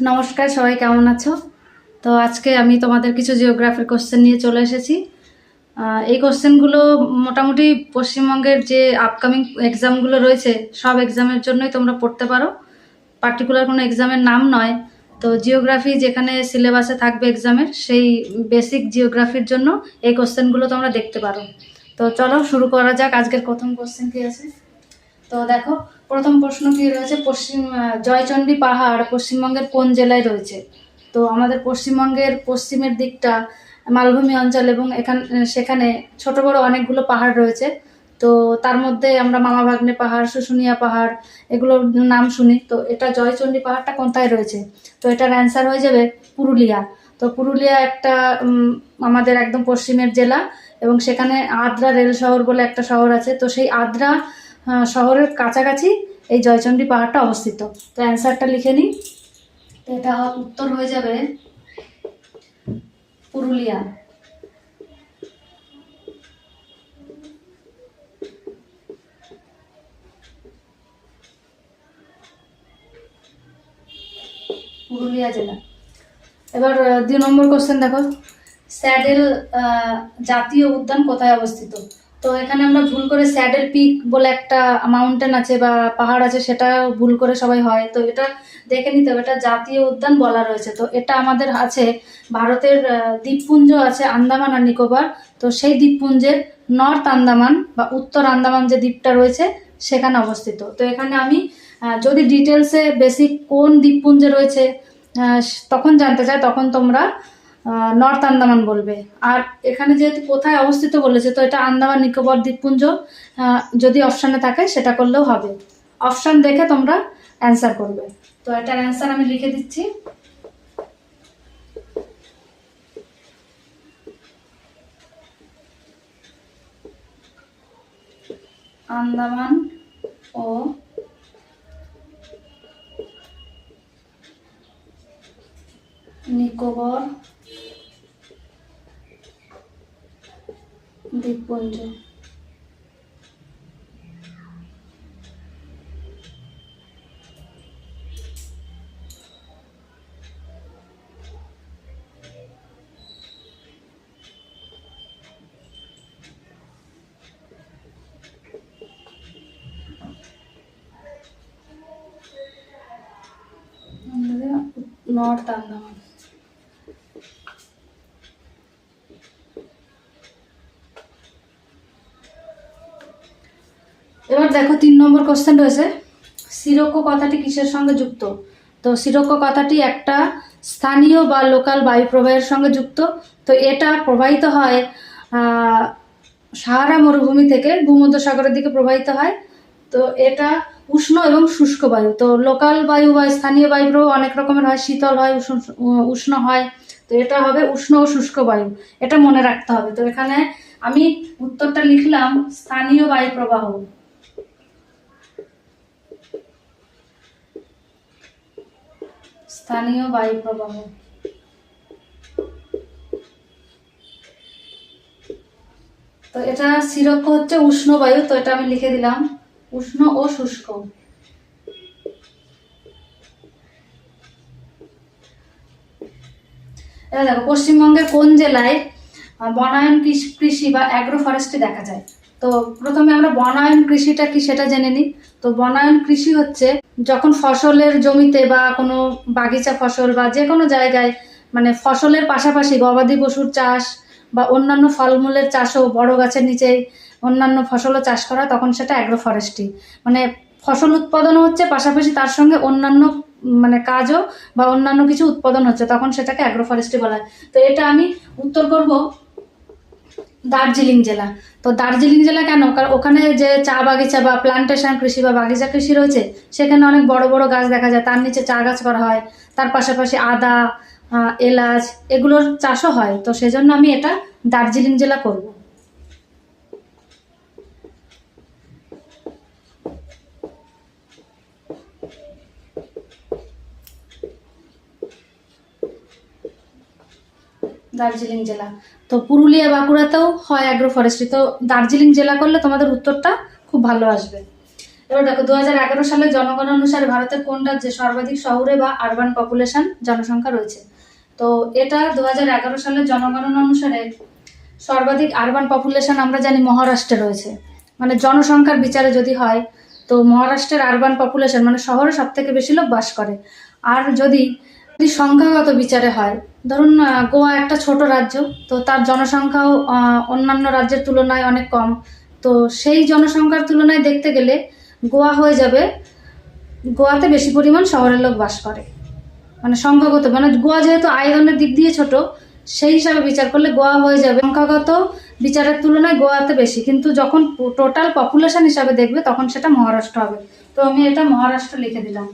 নমস্কার, সবাই কেমন আছো? তো আজকে আমি তোমাদের কিছু জিওগ্রাফির কোশ্চেন নিয়ে চলে এসেছি। এই কোশ্চেনগুলো মোটামুটি পশ্চিমবঙ্গের যে আপকামিং এক্সামগুলো রয়েছে সব এক্সামের জন্যই তোমরা পড়তে পারো, পার্টিকুলার কোনো এক্সামের নাম নয়। তো জিওগ্রাফি যেখানে সিলেবাসে থাকবে এক্সামের, সেই বেসিক জিওগ্রাফির জন্য এই কোশ্চেনগুলো তোমরা দেখতে পারো। তো চলো শুরু করা যাক। আজকের প্রথম কোশ্চেন কি আছে, তো দেখো প্রথম প্রশ্ন কি রয়েছে, জয়চণ্ডী পাহাড় পশ্চিমবঙ্গের কোন জেলায় রয়েছে? তো আমাদের পশ্চিমবঙ্গের পশ্চিমের দিকটা মালভূমি অঞ্চল এবং সেখানে ছোট বড় অনেকগুলো পাহাড় রয়েছে। তো তার মধ্যে আমরা মামাভাগ্নে পাহাড়, শুশুনিয়া পাহাড় এগুলোর নাম শুনি। তো এটা জয়চণ্ডী পাহাড়টা কোথায় রয়েছে? তো এটার অ্যান্সার হয়ে যাবে পুরুলিয়া। তো পুরুলিয়া একটা আমাদের একদম পশ্চিমের জেলা, এবং সেখানে আদ্রা রেল শহর বলে একটা শহর আছে। তো সেই আদ্রা শহরের কাছাকাছি এই জয়চণ্ডী পাহাড়টা অবস্থিত। তো অ্যান্সারটা লিখে নিই। তো এটা উত্তর হয়ে যাবে পুরুলিয়া। পুরুলিয়া জেলা। এবার 2 নম্বর কোশ্চেন দেখো, স্যাডেল জাতীয় উদ্যান কোথায় অবস্থিত? তো এখানে আমরা ভুল করে স্যাডেল পিক বলে একটা মাউন্টেন আছে বা পাহাড় আছে, সেটা ভুল করে সবাই হয়। তো এটা দেখে নিতে হবে, এটা জাতীয় উদ্যান বলা রয়েছে। তো এটা আমাদের আছে ভারতের দ্বীপপুঞ্জ আছে আন্দামান আর নিকোবর। তো সেই দ্বীপপুঞ্জের নর্থ আন্দামান বা উত্তর আন্দামান যে দ্বীপটা রয়েছে সেখানে অবস্থিত। তো এখানে আমি যদি ডিটেলসে বেসিক কোন দ্বীপপুঞ্জে রয়েছে তখন জানতে চাই, তখন তোমরা নর্থ আন্দামান বলবে। আর এখানে যেহেতু কোথায় অবস্থিত বলেছে, তো এটা আন্দামান নিকোবর দ্বীপপুঞ্জ। যদি অপশানে থাকে সেটা করলেও হবে, অপশান দেখে তোমরা অ্যান্সার করবে। তো এটার অ্যান্সার আমি লিখে দিচ্ছি। আন্দামান ও নিকোবর দ্বীপপুঞ্জ। নর্থ আন্দামান। এবার দেখো 3 নম্বর কোশ্চেন রয়েছে, সিরোক্কো কথাটি কিসের সঙ্গে যুক্ত? তো সিরোক্কো কথাটি একটা স্থানীয় বা লোকাল বায়ু প্রবাহের সঙ্গে যুক্ত। তো এটা প্রবাহিত হয় সাহারা মরুভূমি থেকে ভূমধ্যসাগরের দিকে প্রবাহিত হয়। তো এটা উষ্ণ এবং শুষ্ক বায়ু। তো লোকাল বায়ু বা স্থানীয় বায়ু প্রবাহ অনেক রকমের হয়, শীতল হয়, উষ্ণ হয়। তো এটা হবে উষ্ণ ও শুষ্ক বায়ু, এটা মনে রাখতে হবে। তো এখানে আমি উত্তরটা লিখলাম স্থানীয় বায়ু প্রবাহ। স্থানীয় বায়ু প্রবাহ। তো এটা সিরোক্কো হচ্ছে উষ্ণ বায়ু, তো এটা আমি লিখে দিলাম উষ্ণ ও শুষ্ক। এটা দেখো পশ্চিমবঙ্গের কোন জেলায় বনায়ন কৃষি বা অ্যাগ্রো ফরেস্ট্রি দেখা যায়? তো প্রথমে আমরা বনায়ন কৃষিটা কি সেটা জেনে নিই। তো বনায়ন কৃষি হচ্ছে যখন ফসলের জমিতে বা কোনো বাগিচা ফসল বা যে কোনো জায়গায়, মানে ফসলের পাশাপাশি গবাদি পশুর চাষ বা অন্যান্য ফলমূলের চাষও, বড় গাছের নিচে অন্যান্য ফসলও চাষ করা, তখন সেটা অ্যাগ্রো ফরেস্ট্রি। মানে ফসল উৎপাদনও হচ্ছে, পাশাপাশি তার সঙ্গে অন্যান্য মানে কাজও বা অন্যান্য কিছু উৎপাদন হচ্ছে, তখন সেটাকে অ্যাগ্রো ফরেস্ট্রি বলা হয়। তো এটা আমি উত্তর করব দার্জিলিং জেলা। তো দার্জিলিং জেলা কেন? কারণ ওখানে যে চা বাগিচা বা প্লান্টেশন কৃষি বা বাগিচা কৃষি রয়েছে, সেখানে অনেক বড় বড় গাছ দেখা যায়, তার নিচে চা গাছ করা হয়, তার পাশাপাশি আদা, এলাচ এগুলোর চাষও হয়। তো সেজন্য আমি এটা দার্জিলিং জেলা করব। দার্জিলিং জেলা। তো পুরুলিয়া বাঁকুড়াতেও হয় অ্যাগ্রো ফরেস্ট্রি, তো দার্জিলিং জেলা করলে তোমাদের উত্তরটা খুব ভালো আসবে। এবার দেখো 2011 সালের জনগণনা অনুসারে ভারতের কোন রাজ্যে সর্বাধিক শহুরে বা আরবান পপুলেশন জনসংখ্যা রয়েছে? তো এটা 2011 সালের জনগণনা অনুসারে সর্বাধিক আরবান পপুলেশন আমরা জানি মহারাষ্ট্রে রয়েছে। মানে জনসংখ্যার বিচারে যদি হয় তো মহারাষ্ট্রের আরবান পপুলেশন মানে শহরে সব থেকে বেশি লোক বাস করে। আর যদি সংখ্যাগত বিচারে হয়, ধরুন গোয়া একটা ছোট রাজ্য, তো তার জনসংখ্যাও অন্যান্য রাজ্যের তুলনায় অনেক কম। তো সেই জনসংখ্যার তুলনায় দেখতে গেলে গোয়া হয়ে যাবে, গোয়াতে বেশি পরিমাণ শহরের লোক বাস করে। মানে সংখ্যাগত মানে গোয়া যেহেতু আয়তনের দিক দিয়ে ছোট, সেই হিসাবে বিচার করলে গোয়া হয়ে যাবে সংখ্যাগত বিচারের তুলনায় গোয়াতে বেশি, কিন্তু যখন টোটাল পপুলেশন হিসাবে দেখবে তখন সেটা মহারাষ্ট্র হবে। তো আমি এটা মহারাষ্ট্র লিখে দিলাম।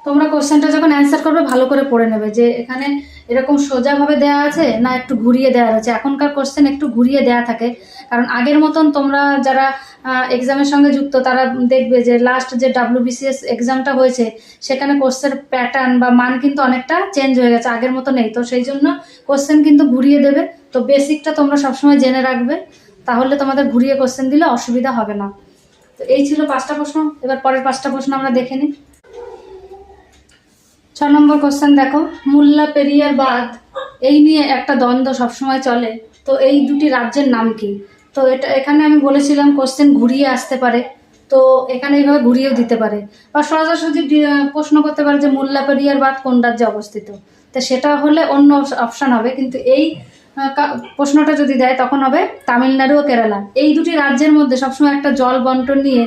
তোমরা কোশ্চেনটা যখন অ্যান্সার করবে ভালো করে পড়ে নেবে যে এখানে এরকম সোজাভাবে দেওয়া আছে না একটু ঘুরিয়ে দেওয়া আছে। এখনকার কোশ্চেন একটু ঘুরিয়ে দেওয়া থাকে, কারণ আগের মতন তোমরা যারা এক্সামের সঙ্গে যুক্ত তারা দেখবে যে লাস্ট যে WBCS এক্সামটা হয়েছে সেখানে কোশ্চেন প্যাটার্ন বা মান কিন্তু অনেকটা চেঞ্জ হয়ে গেছে, আগের মতো নেই। তো সেই জন্য কোশ্চেন কিন্তু ঘুরিয়ে দেবে। তো বেসিকটা তোমরা সবসময় জেনে রাখবে, তাহলে তোমাদের ঘুরিয়ে কোশ্চেন দিলে অসুবিধা হবে না। তো এই ছিল 5টা প্রশ্ন। এবার পরের 5টা প্রশ্ন আমরা দেখে নিই। 6 নম্বর কোশ্চেন দেখো, মুল্লা পেরিয়ার বাঁধ এই নিয়ে একটা দ্বন্দ্ব সবসময় চলে, তো এই দুটি রাজ্যের নাম কি? তো এখানে আমি বলেছিলাম কোশ্চেন ঘুরিয়ে আসতে পারে, তো এখানে এইভাবে ঘুরিয়েও দিতে পারে, বা সরাসরি প্রশ্ন করতে পারে যে মুল্লা পেরিয়ার বাঁধ কোন রাজ্যে অবস্থিত। তো সেটা হলে অন্য অপশান হবে, কিন্তু এই প্রশ্নটা যদি দেয় তখন হবে তামিলনাড়ু ও কেরালা। এই দুটি রাজ্যের মধ্যে সবসময় একটা জল বন্টন নিয়ে,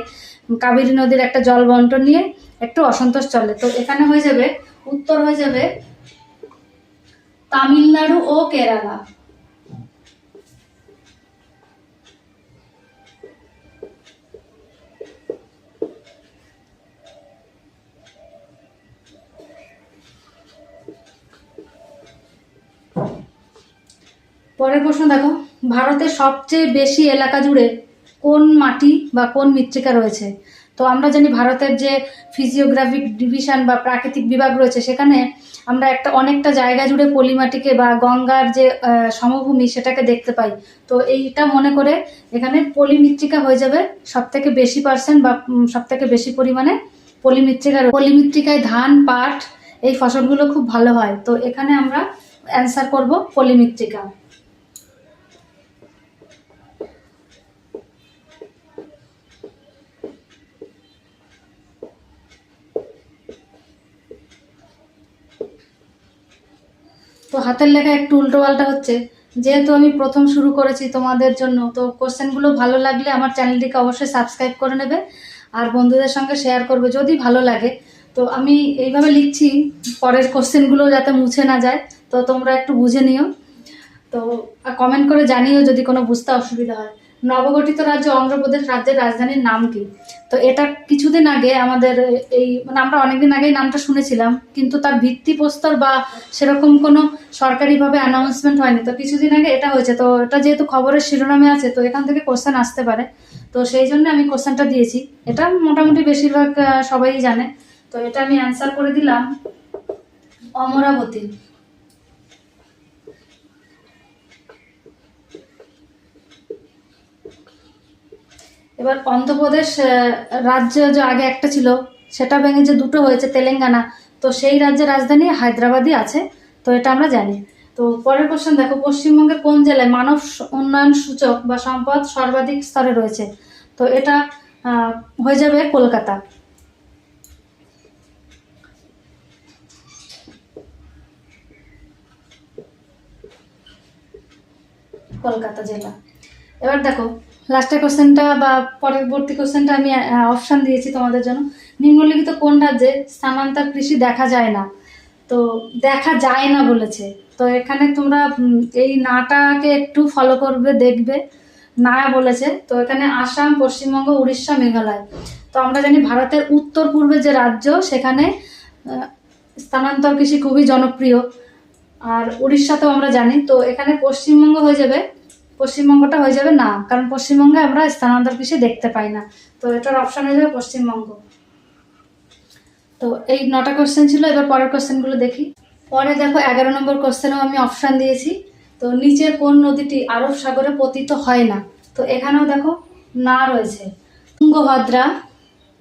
কাবেরী নদীর একটা জল বন্টন নিয়ে একটু অসন্তোষ চলে। তো এখানে হয়ে যাবে, উত্তর হয়ে যাবে তামিলনাড়ু ও কেরালা। পরের প্রশ্ন দেখো, ভারতের সবচেয়ে বেশি এলাকা জুড়ে কোন মাটি বা কোন মৃত্তিকা রয়েছে? তো আমরা জানি ভারতের যে ফিজিওগ্রাফিক ডিভিশন বা প্রাকৃতিক বিভাগ রয়েছে সেখানে আমরা অনেকটা জায়গা জুড়ে পলিমাটিকে বা গঙ্গার যে সমভূমি সেটাকে দেখতে পাই। তো এইটা মনে করে এখানে পলিমৃত্তিকা হয়ে যাবে সব থেকে বেশি পার্সেন্ট বা সব থেকে বেশি পরিমাণে পলিমৃত্তিকায় ধান, পাট এই ফসলগুলো খুব ভালো হয়। তো এখানে আমরা অ্যান্সার করব পলিমৃত্তিকা। তো হাতের লেখা একটু উল্টোপাল্টা হচ্ছে, যেহেতু আমি প্রথম শুরু করেছি তোমাদের জন্য, তো কোশ্চেনগুলো ভালো লাগলে আমার চ্যানেলটিকে অবশ্যই সাবস্ক্রাইব করে নেবে আর বন্ধুদের সঙ্গে শেয়ার করবে যদি ভালো লাগে। তো আমি এইভাবে লিখছি পরের কোশ্চেনগুলো যাতে মুছে না যায়, তো তোমরা একটু বুঝে নিও। তো কমেন্ট করে জানিও যদি কোনো বুঝতে অসুবিধা হয়। নবগঠিত রাজ্য অন্ধ্রপ্রদেশ রাজ্যের রাজধানীর নাম কি? তো এটা কিছুদিন আগে আমাদের মানে আমরা অনেকদিন আগেই নামটা শুনেছিলাম, কিন্তু তার ভিত্তিপ্রস্তর বা সেরকম কোনো সরকারিভাবে অ্যানাউন্সমেন্ট হয়নি। তো কিছুদিন আগে এটা হয়েছে, তো এটা যেহেতু খবরের শিরোনামে আছে তো এখান থেকে কোশ্চেন আসতে পারে, তো সেই জন্য আমি কোশ্চেনটা দিয়েছি। এটা মোটামুটি বেশিরভাগ সবাই জানে। তো এটা আমি অ্যান্সার করে দিলাম অমরাবতী। এবার অন্ধ্রপ্রদেশ রাজ্য যে আগে একটা ছিল সেটা ভেঙে যে দুটো হয়েছে তেলেঙ্গানা, তো সেই রাজ্যের রাজধানী হায়দ্রাবাদই আছে। তো এটা আমরা জানি। তো পরের কোশ্চেন দেখো, পশ্চিমবঙ্গের কোন জেলায় মানব উন্নয়ন সূচক বা সম্পদ সর্বাধিক স্তরে রয়েছে? তো এটা হয়ে যাবে কলকাতা। কলকাতা জেলা। এবার দেখো লাস্টের কোশ্চেনটা বা পরবর্তী কোশ্চেনটা আমি অপশান দিয়েছি তোমাদের জন্য। নিম্নলিখিত কোন রাজ্যে স্থানান্তর কৃষি দেখা যায় না? তো দেখা যায় না বলেছে, তো এখানে তোমরা এই নাটাকে একটু ফলো করবে, দেখবে না বলেছে। তো এখানে আসাম, পশ্চিমবঙ্গ, উড়িষ্যা, মেঘালয়। তো আমরা জানি ভারতের উত্তর পূর্বে যে রাজ্য সেখানে স্থানান্তর কৃষি খুবই জনপ্রিয়, আর উড়িষ্যাতেও আমরা জানি। তো এখানে পশ্চিমবঙ্গ হয়ে যাবে, পশ্চিমবঙ্গটা হয়ে যাবে না, কারণ পশ্চিমবঙ্গে আমরা স্থানান্তর কৃষি দেখতে পাই না। তো এটার অপশন হয়ে যাবে পশ্চিমবঙ্গ। তো এই 9টা কোশ্চেন ছিল। এবার পরের কোশ্চেনগুলো দেখি। পরে দেখো 11 নম্বর কোশ্চেনেও আমি অপশান দিয়েছি তো নিচের কোন নদীটি আরব সাগরে পতিত হয় না? তো এখানেও দেখো না রয়েছে, তুঙ্গভদ্রা,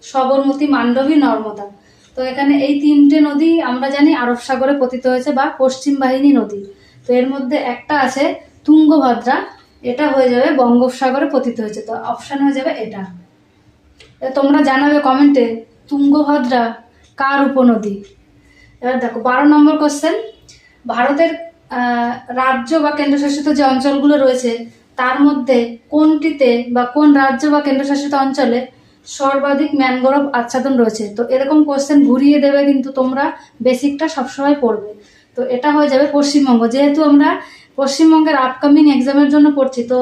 সবরমতী, মান্ডবী, নর্মদা। তো এখানে এই তিনটে নদী আমরা জানি আরব সাগরে পতিত হয়েছে বা পশ্চিম বাহিনী নদী। তো এর মধ্যে একটা আছে তুঙ্গভদ্রা, এটা হয়ে যাবে বঙ্গোপসাগরে পতিত হয়েছে। তো অপশান হয়ে যাবে এটা। তোমরা জানাবে কমেন্টে তুঙ্গভদ্রা কার উপনদী। এবার দেখো 12 নম্বর কোশ্চেন, ভারতের রাজ্য বা কেন্দ্রশাসিত যে অঞ্চলগুলো রয়েছে তার মধ্যে কোনটিতে বা কোন রাজ্য বা কেন্দ্রশাসিত অঞ্চলে সর্বাধিক ম্যানগ্রোভ আচ্ছাদন রয়েছে? তো এরকম কোশ্চেন ঘুরিয়ে দেবে, কিন্তু তোমরা বেসিকটা সবসময় পড়বে। তো এটা হয়ে যাবে পশ্চিমবঙ্গ। যেহেতু আমরা পশ্চিমবঙ্গের আপকামিং এক্সামের জন্য পড়ছি, তো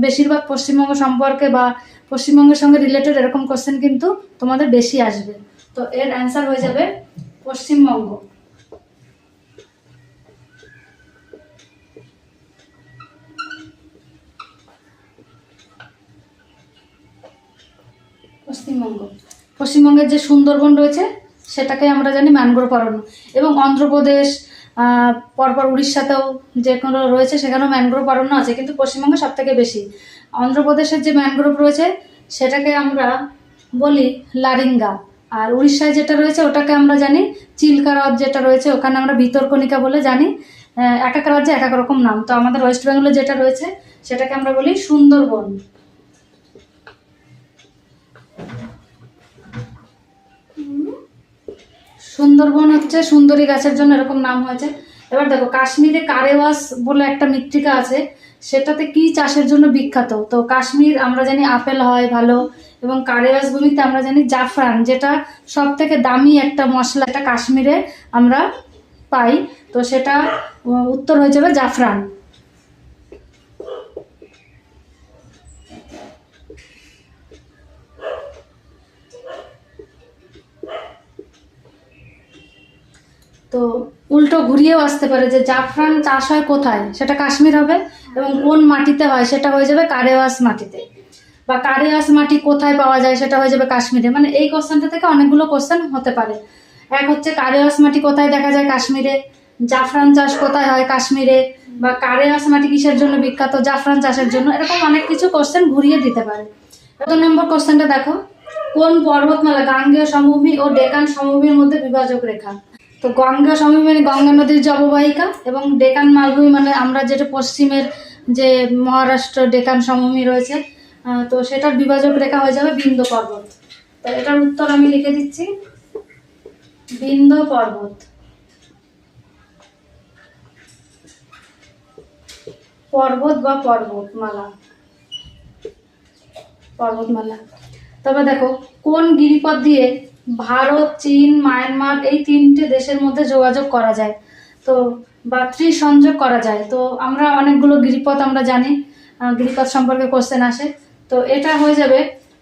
বেশিরভাগ পশ্চিমবঙ্গ সম্পর্কে বা পশ্চিমবঙ্গের সঙ্গে রিলেটেড এরকম কোশ্চেন কিন্তু তোমাদের বেশি আসবে। তো এর অ্যান্সার হয়ে যাবে পশ্চিমবঙ্গ। পশ্চিমবঙ্গের যে সুন্দরবন রয়েছে সেটাকে আমরা জানি ম্যানগ্রোভ অরণ্য। এবং অন্ধ্রপ্রদেশ, পরপর উড়িষ্যাতেও যে কোনো রয়েছে সেখানেও ম্যানগ্রোভ অরণ্য আছে, কিন্তু পশ্চিমবঙ্গে সব থেকে বেশি। অন্ধ্রপ্রদেশের যে ম্যানগ্রোভ রয়েছে সেটাকে আমরা বলি লারিঙ্গা, আর উড়িষ্যায় যেটা রয়েছে ওটাকে আমরা জানি চিল্কা হ্রদ যেটা রয়েছে ওখানে আমরা ভিতরকণিকা বলে জানি। এক এক রাজ্যে এক এক রকম নাম। তো আমাদের ওয়েস্ট বেঙ্গলে যেটা রয়েছে সেটাকে আমরা বলি সুন্দরবন। সুন্দরবন হচ্ছে সুন্দরী গাছের জন্য এরকম নাম হয়েছে। এবার দেখো কাশ্মীরে কারেওয়াস বলে একটা মৃত্তিকা আছে, সেটাতে কি চাষের জন্য বিখ্যাত? তো কাশ্মীর আমরা জানি আপেল হয় ভালো, এবং কারেওয়াস ভূমিতে আমরা জানি জাফরান, যেটা সব থেকে দামি একটা মশলা, এটা কাশ্মীরে আমরা পাই। তো সেটা উত্তর হয়ে যাবে জাফরান। তো উল্টো ঘুরিয়েও আসতে পারে যে জাফরান চাষ হয় কোথায়, সেটা কাশ্মীর হবে, এবং কোন মাটিতে হয় সেটা হয়ে যাবে কারেওয়াস মাটিতে। বা কারেওয়াস মাটি কোথায় পাওয়া যায় সেটা হয়ে যাবে কাশ্মীরে। মানে এই কোশ্চেনটা থেকে অনেকগুলো কোশ্চেন হতে পারে। এক হচ্ছে কারেওয়াস মাটি কোথায় দেখা যায়, কাশ্মীরে। জাফরান চাষ কোথায় হয়, কাশ্মীরে। বা কারেওয়াস মাটি কিসের জন্য বিখ্যাত, জাফরান চাষের জন্য। এরকম অনেক কিছু কোশ্চেন ঘুরিয়ে দিতে পারে। 2 নম্বর কোশ্চেনটা দেখো, কোন পর্বতমালা গাঙ্গেয় সমভূমি ও ডেকান সমভূমির মধ্যে বিভাজক রেখা? তো গঙ্গা সমভূমি মানে গঙ্গা নদীর যে অববাহিকা, এবং ডেকান মালভূমি মানে আমরা যেটা পশ্চিমের যে মহারাষ্ট্র ডেকান সমভূমি রয়েছে, তো সেটার বিভাজক রেখা হয়ে যাবে বিন্ধ্য পর্বত। তো এটার উত্তর আমি লিখে দিচ্ছি, বিন্ধ্য পর্বত। পর্বত বা পর্বতমালা, পর্বতমালা। তবে দেখো কোন গিরিপথ দিয়ে ভারত, চীন, মায়ানমার এই 3টে দেশের মধ্যে যোগাযোগ করা যায়? তো বা ত্রিসংযোগ করা যায়। তো আমরা অনেকগুলো গিরিপথ আমরা জানি, গিরিপথ সম্পর্কে কোশ্চেন আসে। তো এটা হয়ে যাবে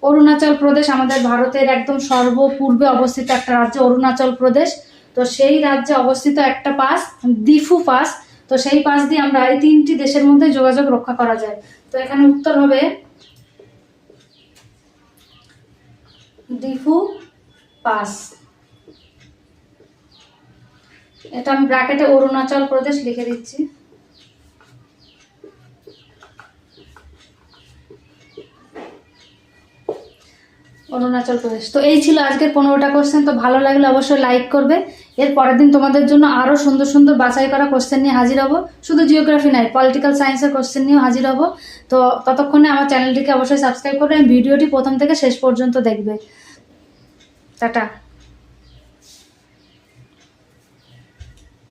অরুণাচল প্রদেশ, আমাদের ভারতের একদম সর্বপূর্বে অবস্থিত একটা রাজ্য অরুণাচল প্রদেশ। তো সেই রাজ্যে অবস্থিত একটা পাস, দিফু পাস। তো সেই পাস দিয়ে আমরা এই 3টি দেশের মধ্যে যোগাযোগ রক্ষা করা যায়। তো এখানে উত্তর হবে দিফু পাস। এটা আমি ব্র্যাকেটে অরুণাচল প্রদেশ লিখে দিচ্ছি। অরুণাচল প্রদেশ। তো এই ছিল আজকের 15টা কোশ্চেন। তো ভালো লাগলে অবশ্যই লাইক করবে। এর পরের দিন তোমাদের জন্য আরও সুন্দর সুন্দর বাছাই করা কোশ্চেন নিয়ে হাজির হব। শুধু জিওগ্রাফি নয়, পলিটিক্যাল সায়েন্সের কোশ্চেন নিয়েও হাজির হব। তো ততক্ষণে আমার চ্যানেলটিকে অবশ্যই সাবস্ক্রাইব করবে এবং ভিডিওটি প্রথম থেকে শেষ পর্যন্ত দেখবে। টাটা।